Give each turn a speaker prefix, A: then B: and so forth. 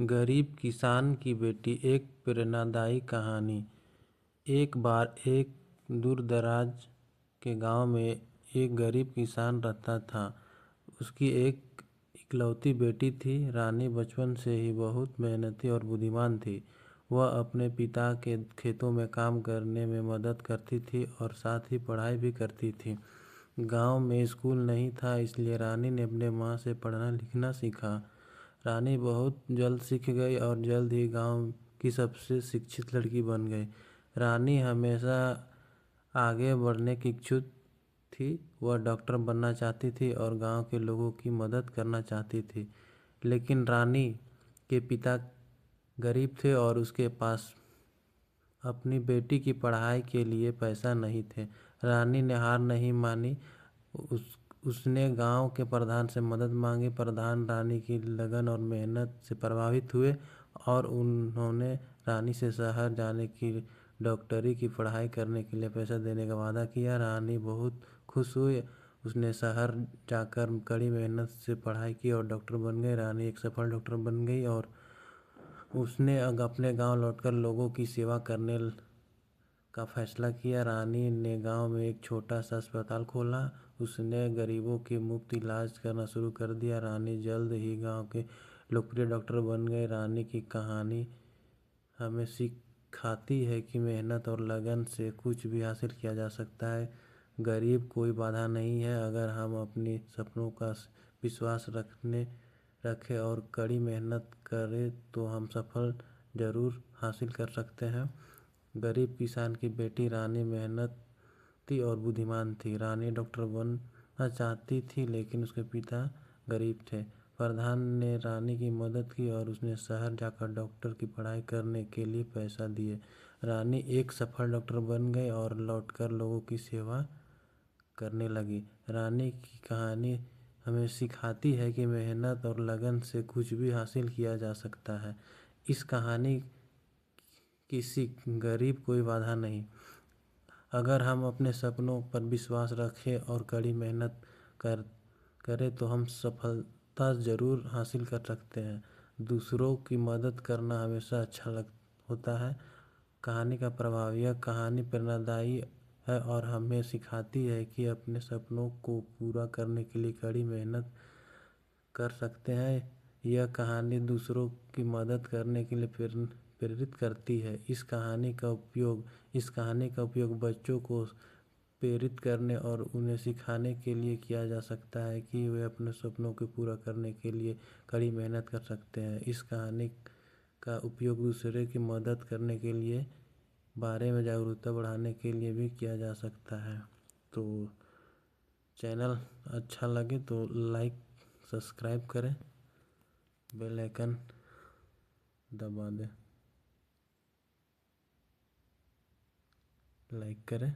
A: गरीब किसान की बेटी, एक प्रेरणादायी कहानी। एक बार एक दूर-दराज के गांव में एक गरीब किसान रहता था। उसकी एक इकलौती बेटी थी। रानी बचपन से ही बहुत मेहनती और बुद्धिमान थी। वह अपने पिता के खेतों में काम करने में मदद करती थी और साथ ही पढ़ाई भी करती थी। गांव में स्कूल नहीं था, इसलिए रानी ने अपने माँ से पढ़ना लिखना सीखा। रानी बहुत जल्द सीख गई और जल्द ही गांव की सबसे शिक्षित लड़की बन गई। रानी हमेशा आगे बढ़ने की इच्छुक थी। वह डॉक्टर बनना चाहती थी और गांव के लोगों की मदद करना चाहती थी। लेकिन रानी के पिता गरीब थे और उसके पास अपनी बेटी की पढ़ाई के लिए पैसा नहीं थे। रानी ने हार नहीं मानी। उसने गांव के प्रधान से मदद मांगी। प्रधान रानी की लगन और मेहनत से प्रभावित हुए और उन्होंने रानी से शहर जाने की डॉक्टरी की पढ़ाई करने के लिए पैसा देने का वादा किया। रानी बहुत खुश हुई। उसने शहर जाकर कड़ी मेहनत से पढ़ाई की और डॉक्टर बन गई। रानी एक सफल डॉक्टर बन गई और उसने अपने गांव लौटकर लोगों की सेवा करने का फैसला किया। रानी ने गांव में एक छोटा सा अस्पताल खोला। उसने गरीबों के मुफ्त इलाज करना शुरू कर दिया। रानी जल्द ही गांव के लोकप्रिय डॉक्टर बन गए। रानी की कहानी हमें सिखाती है कि मेहनत और लगन से कुछ भी हासिल किया जा सकता है। गरीब कोई बाधा नहीं है। अगर हम अपने सपनों का विश्वास रखें और कड़ी मेहनत करें तो हम सफल जरूर हासिल कर सकते हैं। गरीब किसान की बेटी रानी मेहनती और बुद्धिमान थी। रानी डॉक्टर बनना चाहती थी, लेकिन उसके पिता गरीब थे। प्रधान ने रानी की मदद की और उसने शहर जाकर डॉक्टर की पढ़ाई करने के लिए पैसा दिए। रानी एक सफल डॉक्टर बन गई और लौटकर लोगों की सेवा करने लगी। रानी की कहानी हमें सिखाती है कि मेहनत और लगन से कुछ भी हासिल किया जा सकता है। इस कहानी किसी गरीब कोई बाधा नहीं। अगर हम अपने सपनों पर विश्वास रखें और कड़ी मेहनत करें तो हम सफलता ज़रूर हासिल कर सकते हैं। दूसरों की मदद करना हमेशा अच्छा होता है। कहानी का प्रभाव, यह कहानी प्रेरणादायी है और हमें सिखाती है कि अपने सपनों को पूरा करने के लिए कड़ी मेहनत कर सकते हैं। यह कहानी दूसरों की मदद करने के लिए प्रेरित करती है। इस कहानी का उपयोग बच्चों को प्रेरित करने और उन्हें सिखाने के लिए किया जा सकता है कि वे अपने सपनों को पूरा करने के लिए कड़ी मेहनत कर सकते हैं। इस कहानी का उपयोग दूसरे की मदद करने के लिए बारे में जागरूकता बढ़ाने के लिए भी किया जा सकता है। तो चैनल अच्छा लगे तो लाइक सब्सक्राइब करें, बेल आइकन दबा दें, लाइक करें।